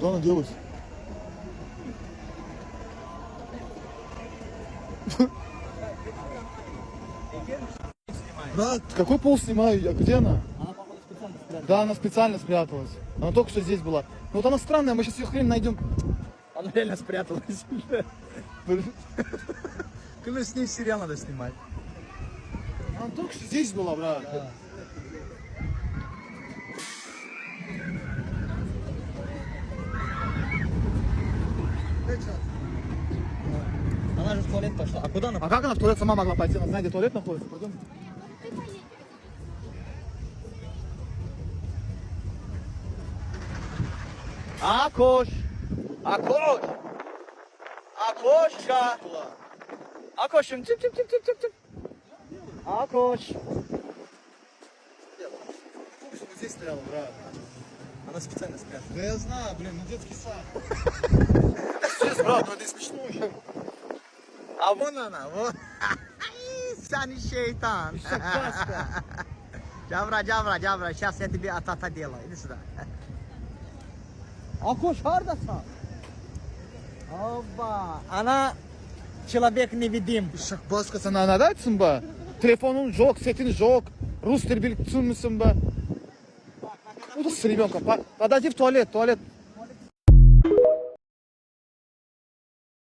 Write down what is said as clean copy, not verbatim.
Куда она делась? Брат, какой пол снимаю? А где она? Она, походу, специально спрятала. Да, она специально спряталась. Она только что здесь была. Ну вот она странная, мы сейчас ее хрен найдем. Она реально спряталась. Когда с ней сериал надо снимать. Она только что здесь была, брат. Да. Она же в туалет пошла. А куда она? А как она в туалет сама могла пойти? Она знает, где туалет находится. Пойдем. Акош! Акош! Акошка! Акошем! Тип-тип-тип-тип-тип! Акош! Здесь стояла, брат. Она специально спрятала. Да я знаю, блин, ну детский сад. Здесь, брат, ну это и смешно еще. А вон она, вон. Сани шейтан. Джавра, Джавра, Джавра. Сейчас я тебе атата делаю. Иди сюда. Акош, neredesin? Опа. Она человек-невидим. Şakbaz sana ne dersin be? Telefonun yok, setin yok. Rus dili bilirsin misin be? Bu da с ребенком. Подойди в туалет, туалет.